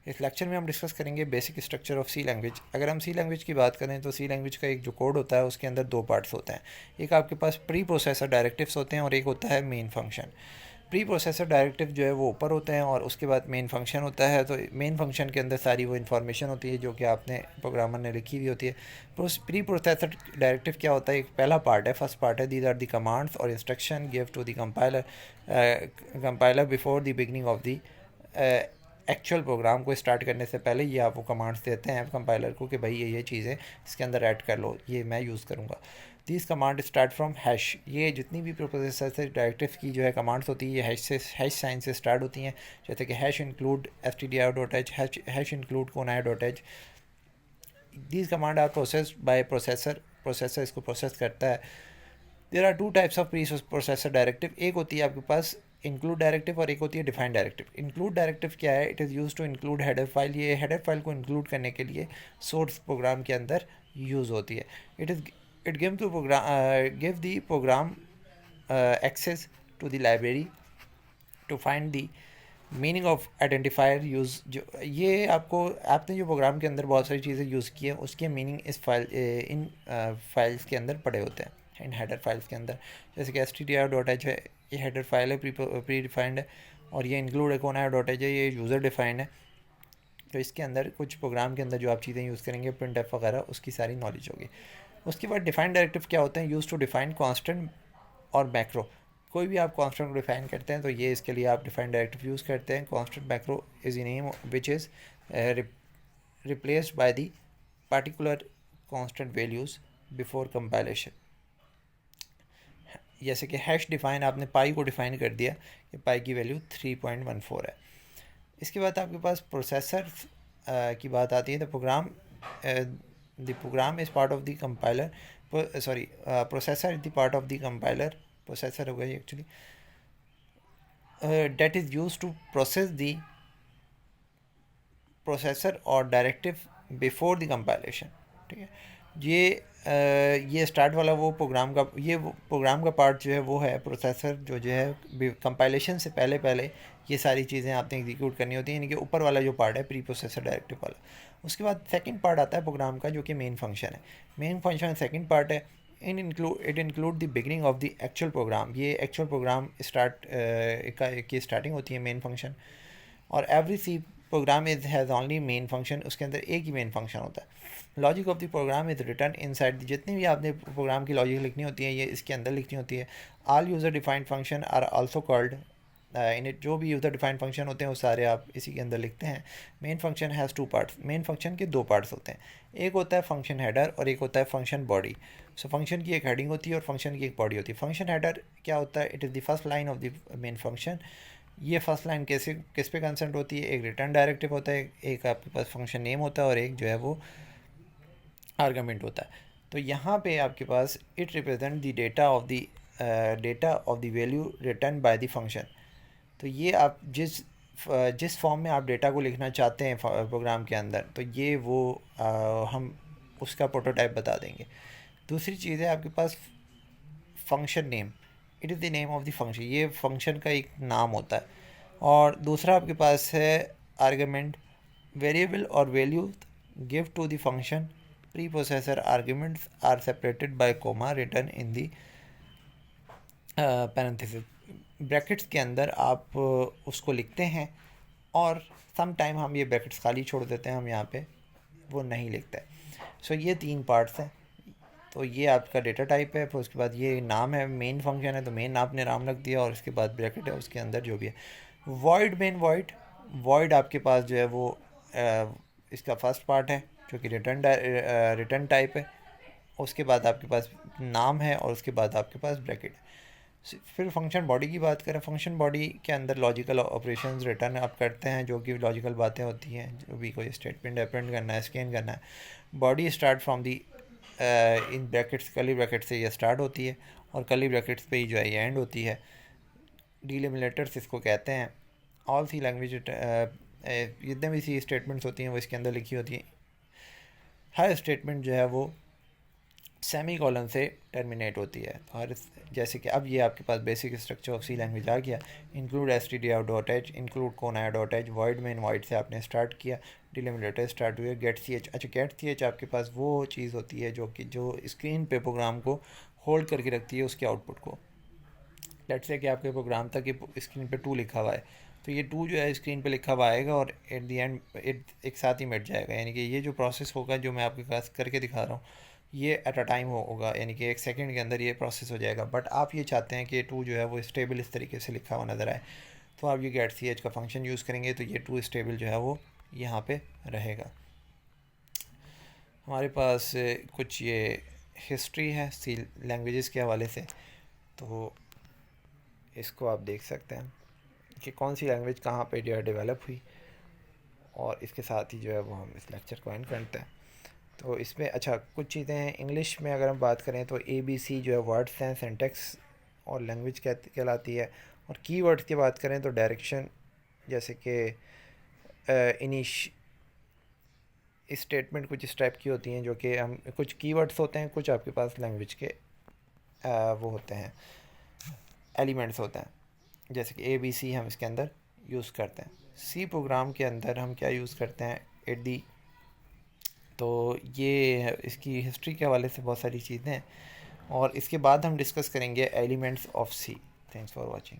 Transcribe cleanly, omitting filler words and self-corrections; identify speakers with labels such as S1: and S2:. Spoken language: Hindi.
S1: इस लेक्चर में हम डिस्कस करेंगे basic structure of C language. अगर हम सी लैंग्वेज की बात करें तो सी लैंग्वेज का एक जो कोड होता है उसके अंदर दो पार्ट्स होते हैं। एक आपके पास प्री प्रोसेसर डायरेक्टिव्स होते हैं और एक होता है main function. Pre processor directive जो है वो ऊपर होते हैं और उसके बाद मेन फंक्शन होता है। तो मेन फंक्शन के अंदर सारी वो इन्फॉर्मेशन होती है जो कि आपने प्रोग्रामर ने लिखी हुई होती है। प्री प्रोसेसर डायरेक्टिव क्या होता है, एक पहला पार्ट है, फर्स्ट पार्ट है, दीज आर द कमांड्स और instruction give to the compiler before the beginning of the actual program को स्टार्ट करने से पहले ये आप वो कमांड्स देते हैं कंपाइलर को कि भाई ये चीज़ें इसके अंदर ऐड कर लो, ये मैं यूज़ करूँगा। This command start from hash. ये जितनी भी प्रोसेसर से डायरेक्टिव की जो है कमांड्स होती है ये हैश साइन से स्टार्ट होती हैं, जैसे कि hash include stdio.h, hash include कोनाया.h। These command are processed by processor इसको प्रोसेस करता है। There are two types of pre processor directive. एक होती है आपके पास इंक्लूड डायरेक्टिव और एक होती है डिफाइन डायरेक्टिव। इंक्लूड डायरेक्टिव क्या है, it is use to include header file. ये हेडर फाइल को इंक्लूड करने के लिए सोर्स प्रोग्राम के अंदर यूज़ होती है। It give the program access to the library to find the meaning of identifier use. जो ये आपने जो प्रोग्राम के अंदर बहुत सारी चीज़ें यूज़ की है उसके मीनिंग इन फाइल्स के अंदर पड़े होते हैं, इन हेडर फाइल्स के अंदर। जैसे कि stdio.h है, ये हेडर फाइल है, प्री डिफाइंड है, और ये इंक्लूड कोनाया.h है, ये यूज़र डिफाइंड है। तो इसके अंदर कुछ प्रोग्राम के अंदर जो आप चीज़ें यूज़ करेंगे printf वगैरह उसकी सारी नॉलेज होगी। उसके बाद डिफाइंड डायरेक्टिव क्या होते हैं, यूज़ टू डिफाइन कांस्टेंट और मैक्रो। कोई भी आप कांस्टेंट को डिफाइन करते हैं तो ये इसके लिए आप डिफाइंड डायरेक्टिव यूज़ करते हैं। Constant macro is a name which is replaced by the particular constant values before compilation. जैसे कि हैश डिफाइन, आपने पाई को डिफाइन कर दिया कि पाई की वैल्यू 3.14 है। इसके बाद आपके पास प्रोसेसर की बात आती है। The program is part of the compiler, sorry processor is the part of the compiler, processor हो गई actually, that is use to process the processor और डायरेक्टिव बिफोर द कंपाइलेशन। ठीक है, ये स्टार्ट वाला वो प्रोग्राम का पार्ट जो है वो है प्रोसेसर, जो है कंपाइलेशन से पहले पहले ये सारी चीज़ें आपने एग्जीक्यूट करनी होती हैं, यानी कि ऊपर वाला जो पार्ट है प्री प्रोसेसर डायरेक्टिव वाला। उसके बाद सेकंड पार्ट आता है प्रोग्राम का जो कि मेन फंक्शन है। मेन फंक्शन सेकंड पार्ट है। It include the beginning of the actual program. ये एक्चुअल प्रोग्राम की स्टार्टिंग होती है मेन फंक्शन। और every C program is has only main function, उसके अंदर एक ही मेन फंक्शन होता है। Logic of the program is return inside. जितनी भी आपने प्रोग्राम की लॉजिक लिखनी होती है ये इसके अंदर लिखनी होती है। All user defined function are also called in it. जो भी यूज़र डिफाइंड फंक्शन होते हैं वो सारे आप इसी के अंदर लिखते हैं। Main function has two parts. Main function के दो पार्ट्स होते हैं, एक होता है फंक्शन हेडर और एक होता है फंक्शन बॉडी। सो फंक्शन की एक हेडिंग होती है और फंक्शन की एक बॉडी होती है। फंक्शन हेडर क्या होता है, it is the first line of the main function. ये फर्स्ट लाइन किस पे कंसर्न होती है, एक रिटर्न डायरेक्टिव होता है, एक आपके पास फंक्शन नेम होता है और एक जो है वो आर्गुमेंट होता है। तो यहाँ पे आपके पास it represent the data of the value return by the function. तो ये आप जिस फॉर्म में आप डेटा को लिखना चाहते हैं प्रोग्राम के अंदर, तो ये वो हम उसका प्रोटोटाइप बता देंगे। दूसरी चीज़ है आपके पास function name. It is the name of the function, ये फंक्शन का एक नाम होता है। और दूसरा आपके पास है आर्गुमेंट। वेरिएबल और value give to the function preprocessor arguments are separated by comma return in the parenthesis. Brackets के अंदर आप उसको लिखते हैं और सम टाइम हम ये ब्रैकेट्स खाली छोड़ देते हैं, हम यहाँ पे वो नहीं लिखते। सो ये तीन पार्ट्स हैं। तो ये आपका डेटा टाइप है, फिर उसके बाद ये नाम है, मेन फंक्शन है तो मेन आपने नाम रख दिया, और इसके बाद ब्रैकेट है उसके अंदर जो भी है। वॉइड मेन वॉइड आपके पास जो है वो इसका फर्स्ट पार्ट है जो कि रिटर्न टाइप है। उसके बाद आपके पास नाम है और उसके बाद आपके पास ब्रैकेट है। फिर फंक्शन बॉडी की बात करें, फंक्शन बॉडी के अंदर लॉजिकल ऑपरेशंस रिटर्न आप करते हैं, जो कि लॉजिकल बातें होती हैं, जो भी कोई स्टेटमेंट अप्रिंट करना है, स्कैन करना है। Body start from the in brackets, curly bracket से ये स्टार्ट होती है और कर्ली ब्रैकेट्स पे ही जो है ये एंड होती है। डिलिमिनेटर्स इसको कहते हैं। ऑल सी लैंग्वेज जितने भी सी स्टेटमेंट्स होती हैं वो इसके अंदर लिखी होती हैं। हर स्टेटमेंट जो है वो सेमी कॉलन से टर्मिनेट होती है। और जैसे कि अब ये आपके पास basic structure of C language आ गया। Include S T D R dot H, include कोना डॉट एच, वॉइड में इनवाइड से आपने स्टार्ट किया, डिलिमिटेटर स्टार्ट हुआ, गेट सी एच। अच्छा, गेट सी एच आपके पास वो चीज़ होती है जो स्क्रीन पे प्रोग्राम को होल्ड करके रखती है उसके आउटपुट को। लेट्स से कि आपके प्रोग्राम तक ये स्क्रीन पे टू लिखा हुआ है, तो ये टू जो है स्क्रीन पे लिखा हुआ आएगा और एट दी एंड एक साथ ही मिट जाएगा। यानी कि ये जो प्रोसेस होगा जो मैं आपके पास करके दिखा रहा हूँ ये एट अ टाइम होगा, यानी कि 1 सेकंड के अंदर ये प्रोसेस हो जाएगा। बट आप ये चाहते हैं कि ये टू जो है वो स्टेबल इस तरीके से लिखा हुआ नज़र आए, तो आप ये गेट सी एच का फंक्शन यूज़ करेंगे तो ये टू स्टेबल जो है वो यहाँ पे रहेगा। हमारे पास कुछ ये हिस्ट्री है सी लैंग्वेजेस के हवाले से, तो इसको आप देख सकते हैं कि कौन सी लैंग्वेज कहाँ पे जो है डेवलप हुई, और इसके साथ ही जो है वो हम इस लेक्चर को एंड करते हैं। तो इसमें अच्छा कुछ चीज़ें हैं इंग्लिश में अगर हम बात करें तो ABC जो है वर्ड्स हैं, सिंटेक्स और लैंग्वेज कहलाती है। और कीवर्ड्स की बात करें तो डायरेक्शन, जैसे कि इनिश स्टेटमेंट कुछ इस टाइप की होती हैं जो कि हम कुछ कीवर्ड्स होते हैं, कुछ आपके पास लैंग्वेज के वो होते हैं एलिमेंट्स होते हैं, जैसे कि ABC हम इसके अंदर यूज़ करते हैं। सी प्रोग्राम के अंदर हम क्या यूज़ करते हैं, एडी। तो ये इसकी हिस्ट्री के हवाले से बहुत सारी चीज़ें हैं, और इसके बाद हम डिस्कस करेंगे elements of C. Thanks for watching.